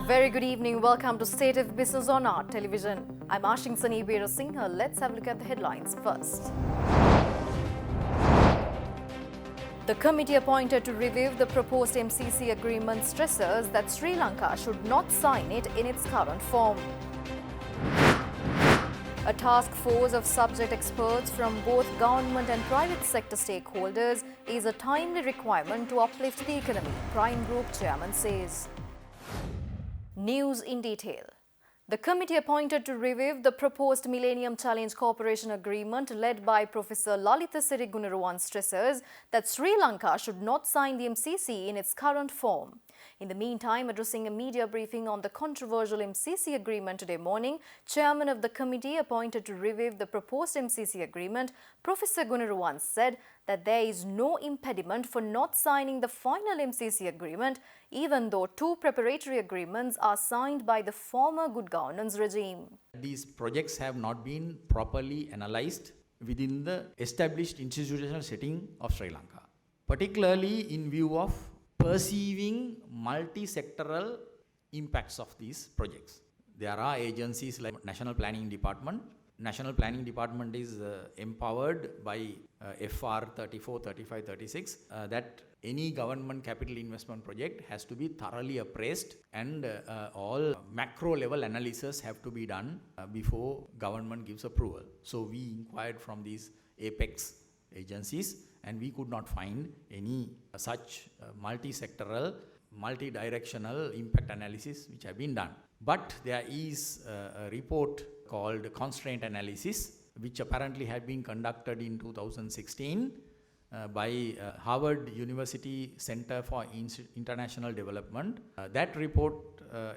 Very good evening. Welcome to State of Business on Art Television. I'm Ashing Sanibera Singha. Let's have a look at the headlines first. The committee appointed to review the proposed MCC agreement stresses that Sri Lanka should not sign it in its current form. A task force of subject experts from both government and private sector stakeholders is a timely requirement to uplift the economy, Prime Group Chairman says. News in detail. The committee appointed to review the proposed Millennium Challenge Cooperation Agreement led by Professor Lalitha Sirigunaruwan stresses that Sri Lanka should not sign the MCC in its current form. In the meantime, addressing a media briefing on the controversial MCC agreement today morning, Chairman of the committee appointed to review the proposed MCC agreement, Professor Gunaruwan said that there is no impediment for not signing the final MCC agreement, even though two preparatory agreements are signed by the former good governance regime. These projects have not been properly analysed within the established institutional setting of Sri Lanka, particularly in view of perceiving multi-sectoral impacts of these projects. There are agencies like National Planning Department. National Planning Department is empowered by FR 34, 35, 36 that any government capital investment project has to be thoroughly appraised and all macro level analysis have to be done before government gives approval. So we inquired from these apex agencies and we could not find any such multi-sectoral, multi-directional impact analysis which have been done. But there is a report called Constraint Analysis, which apparently had been conducted in 2016 by Harvard University Center for International Development. That report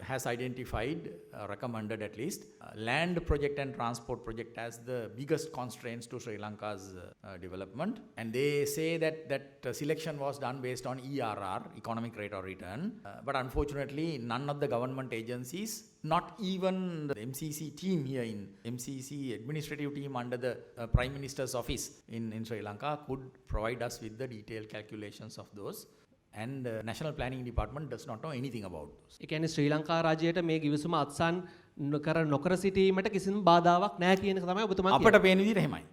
has identified, recommended at least, land project and transport project as the biggest constraints to Sri Lanka's development. And they say that selection was done based on ERR, economic rate of return. But unfortunately, none of the government agencies, not even the MCC team here in MCC administrative team under the Prime Minister's office in Sri Lanka could provide us with the detailed calculations of those. And National Planning Department does not know anything about those. ඒ කියන්නේ ශ්‍රී ලංකා රාජ්‍යයට මේ ගිවිසුම අත්සන් නොකර සිටීමට කිසිම බාධාවක් නැහැ කියන එක තමයි ඔබතුමා කියන්නේ. අපට පේන විදිහට එහෙමයි.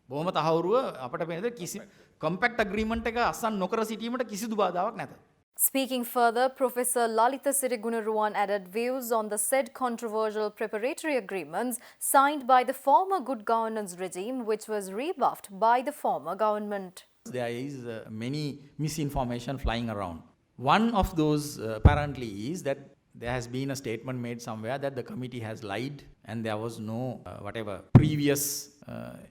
බොහොම තහවුරුව අපට පේන විදිහට කිසි කම්පැක්ට් ඇග්‍රීමන්ට් එක අත්සන් නොකර සිටීමට කිසිදු බාධාවක් නැත. Speaking further, Professor Lalitha Sirigunaruwan added views on the said controversial preparatory agreements signed by the former good governance regime, which was rebuffed by the former government. There is many misinformation flying around. One of those apparently is that there has been a statement made somewhere that the committee has lied and there was no previous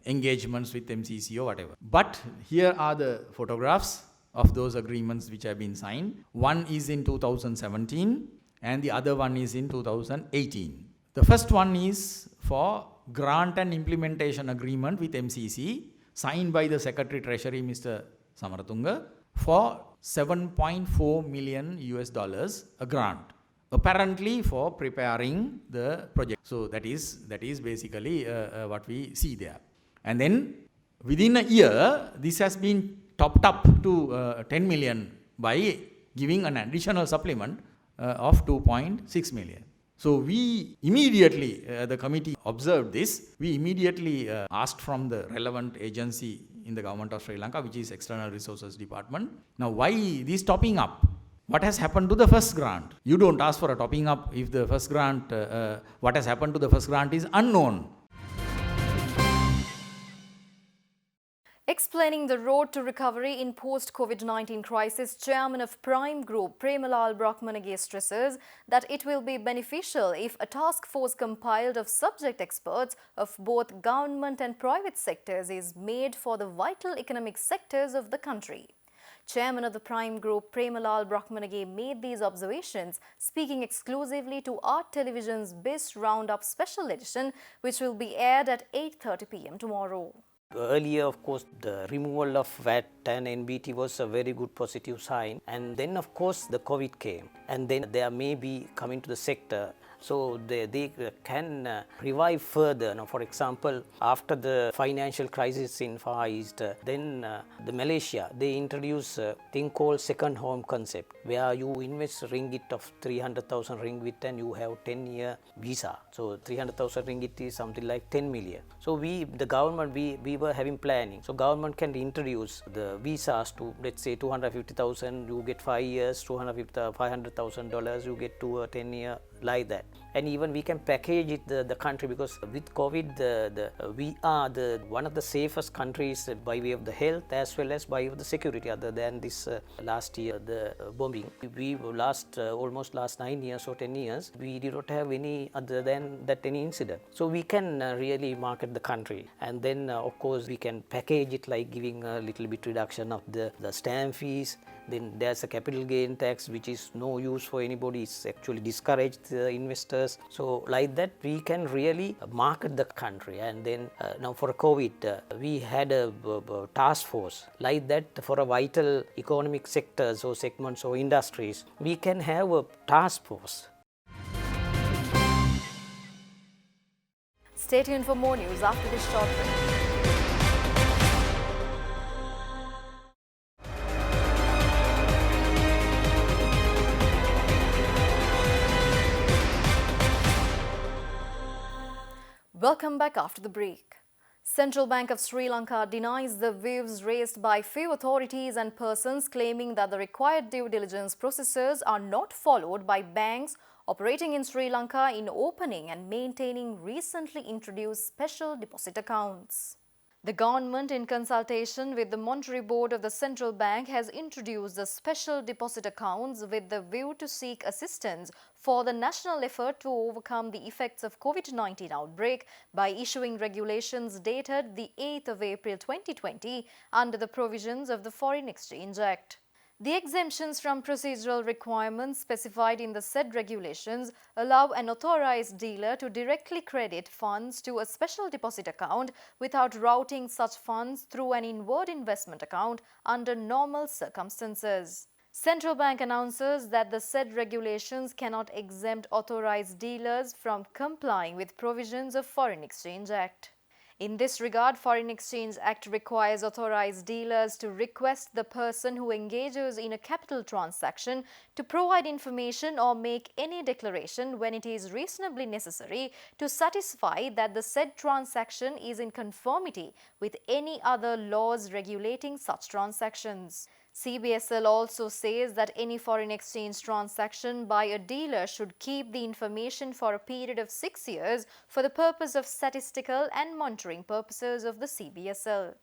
engagements with MCC or whatever. But here are the photographs of those agreements which have been signed. One is in 2017 and the other one is in 2018. The first one is for grant and implementation agreement with MCC signed by the Secretary Treasury Mr. Samaratunga for $7.4 million a grant, apparently for preparing the project. So that is basically what we see there. And then within a year, this has been topped up to 10 million by giving an additional supplement of 2.6 million. So we immediately, the committee observed this, we immediately asked from the relevant agency in the government of Sri Lanka, which is External Resources Department. Now why this topping up? What has happened to the first grant? You don't ask for a topping up if the first grant, what has happened to the first grant is unknown. Explaining the road to recovery in post-COVID-19 crisis, Chairman of Prime Group Premalal Brahmanage stresses that it will be beneficial if a task force compiled of subject experts of both government and private sectors is made for the vital economic sectors of the country. Chairman of the Prime Group Premalal Brahmanage made these observations, speaking exclusively to Art Television's BIS Roundup Special Edition, which will be aired at 8:30 p.m. tomorrow. Earlier, of course, the removal of VAT and NBT was a very good positive sign. And then, of course, the COVID came. And then there may be coming to the sector so they can revive further. Now, for example, after the financial crisis in Far East, then the Malaysia, they introduced a thing called second home concept, where you invest ringgit of 300,000 ringgit and you have 10-year visa. So 300,000 ringgit is something like 10 million. So the government, we were having planning. So government can introduce the visas to, let's say, 250,000, you get 5 years, $500,000, you get to a 10-year, like that. And even we can package it the country, because with COVID we are one of the safest countries by way of the health as well as by way of the security, other than this last year the bombing. We almost last 9 years or 10 years we did not have any other than that any incident. So we can really market the country, and then of course we can package it like giving a little bit reduction of the stamp fees. Then there's a capital gain tax which is no use for anybody, it's actually discouraged the investors. So like that we can really market the country. And then now for COVID we had a task force like that for a vital economic sectors or segments or industries. We can have a task force. Stay tuned for more news after this short break. Welcome back after the break. Central Bank of Sri Lanka denies the views raised by few authorities and persons claiming that the required due diligence processes are not followed by banks operating in Sri Lanka in opening and maintaining recently introduced special deposit accounts. The government, in consultation with the Monetary Board of the Central Bank, has introduced the special deposit accounts with the view to seek assistance for the national effort to overcome the effects of COVID-19 outbreak by issuing regulations dated the 8th of April 2020 under the provisions of the Foreign Exchange Act. The exemptions from procedural requirements specified in the said regulations allow an authorized dealer to directly credit funds to a special deposit account without routing such funds through an inward investment account under normal circumstances. Central Bank announces that the said regulations cannot exempt authorized dealers from complying with provisions of Foreign Exchange Act. In this regard, Foreign Exchange Act requires authorized dealers to request the person who engages in a capital transaction to provide information or make any declaration when it is reasonably necessary to satisfy that the said transaction is in conformity with any other laws regulating such transactions. CBSL also says that any foreign exchange transaction by a dealer should keep the information for a period of 6 years for the purpose of statistical and monitoring purposes of the CBSL.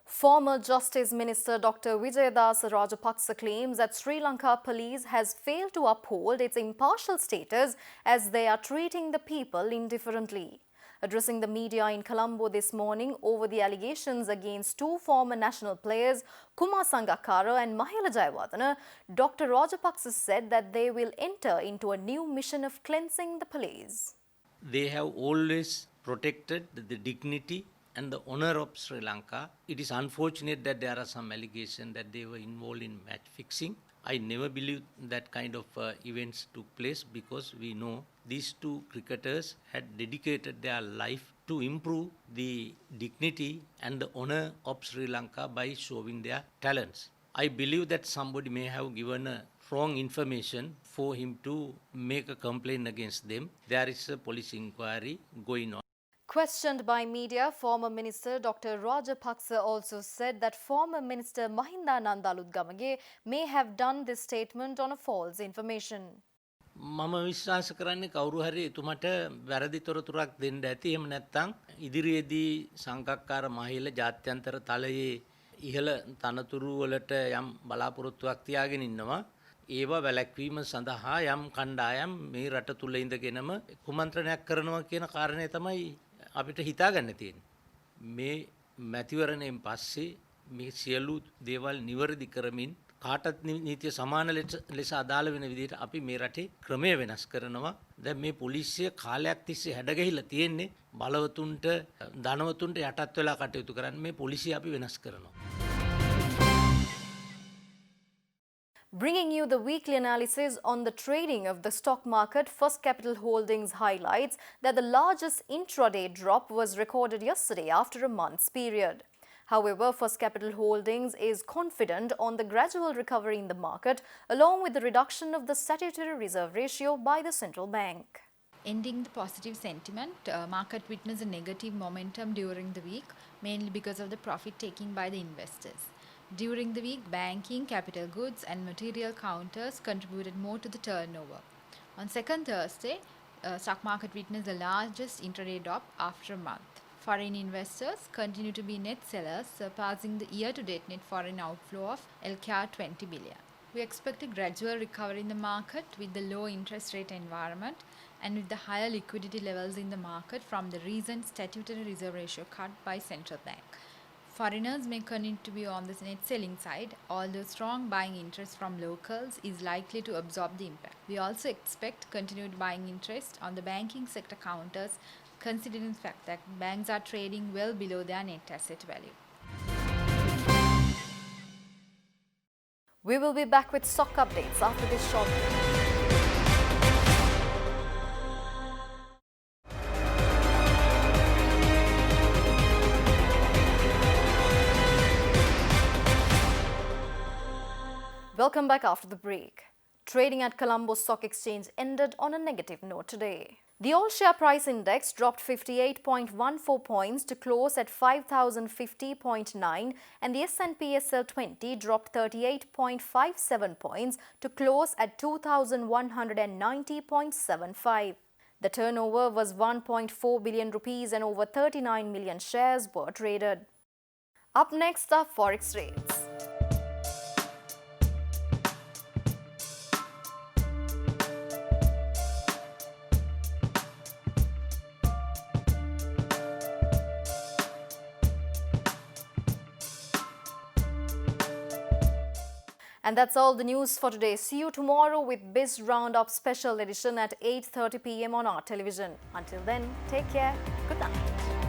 Former Justice Minister Dr. Wijayadasa Rajapaksa claims that Sri Lanka police has failed to uphold its impartial status as they are treating the people indifferently. Addressing the media in Colombo this morning over the allegations against two former national players, Kumar Sangakkara and Mahela Jayawardena, Dr. Rajapaksa said that they will enter into a new mission of cleansing the police. They have always protected the dignity and the honor of Sri Lanka. It is unfortunate that there are some allegations that they were involved in match fixing. I never believed that kind of events took place, because we know these two cricketers had dedicated their life to improve the dignity and the honor of Sri Lanka by showing their talents. I believe that somebody may have given a wrong information for him to make a complaint against them. There is a police inquiry going on. Questioned by media, former Minister Dr. Rajapaksa also said that former Minister Mahinda Nandaluthgamage may have done this statement on a false information. මම විශ්වාස කරන්නේ කවුරු හරි එතුමට වැරදි තොරතුරක් දෙන්න ඇති. එහෙම නැත්නම් ඉදිරියේදී සංකක්කාර මහිල ජාත්‍යන්තර තලයේ ඉහළ තනතුරු වලට යම් බලාපොරොත්තුවක් තියාගෙන ඉන්නවා. ඒවා වැළැක්වීම සඳහා යම් කණ්ඩායම් මේ රට තුල ඉඳගෙනම කුමන්ත්‍රණයක් කරනවා කියන කාරණය තමයි අපිට හිතාගන්න තියෙන්නේ. මේ මැතිවරණයෙන් පස්සේ මේ සියලු දේවල් නිවැරදි කරමින් කාටත් නීතිය සමාන ලෙස අදාළ වෙන විදිහට අපි මේ රටේ ක්‍රමය වෙනස් කරනවා. දැන් මේ පොලිසිය කාලයක් තිස්සේ හැඩගැහිලා තියෙන්නේ බලවතුන්ට ධනවතුන්ට යටත් වෙලා කටයුතු කරන්න. මේ පොලිසිය අපි වෙනස් කරනවා. Bringing you the weekly analysis on the trading of the stock market, First Capital Holdings highlights that the largest intraday drop was recorded yesterday after a month's period. However, First Capital Holdings is confident on the gradual recovery in the market, along with the reduction of the statutory reserve ratio by the central bank. Ending the positive sentiment, market witnessed a negative momentum during the week, mainly because of the profit taking by the investors. During the week, banking, capital goods and material counters contributed more to the turnover. On second Thursday, stock market witnessed the largest intraday drop after a month. Foreign investors continue to be net sellers, surpassing the year-to-date net foreign outflow of LKR 20 billion. We expect a gradual recovery in the market with the low interest rate environment and with the higher liquidity levels in the market from the recent statutory reserve ratio cut by central bank. Foreigners may continue to be on the net selling side, although strong buying interest from locals is likely to absorb the impact. We also expect continued buying interest on the banking sector counters, considering the fact that banks are trading well below their net asset value. We will be back with stock updates after this short break. Welcome back after the break. Trading at Colombo Stock Exchange ended on a negative note today. The all-share price index dropped 58.14 points to close at 5,050.9 and the S&P SL 20 dropped 38.57 points to close at 2,190.75. The turnover was 1.4 billion rupees and over 39 million shares were traded. Up next are Forex rates. And that's all the news for today. See you tomorrow with Biz Roundup special edition at 8:30 p.m. on our television. Until then, take care. Good night.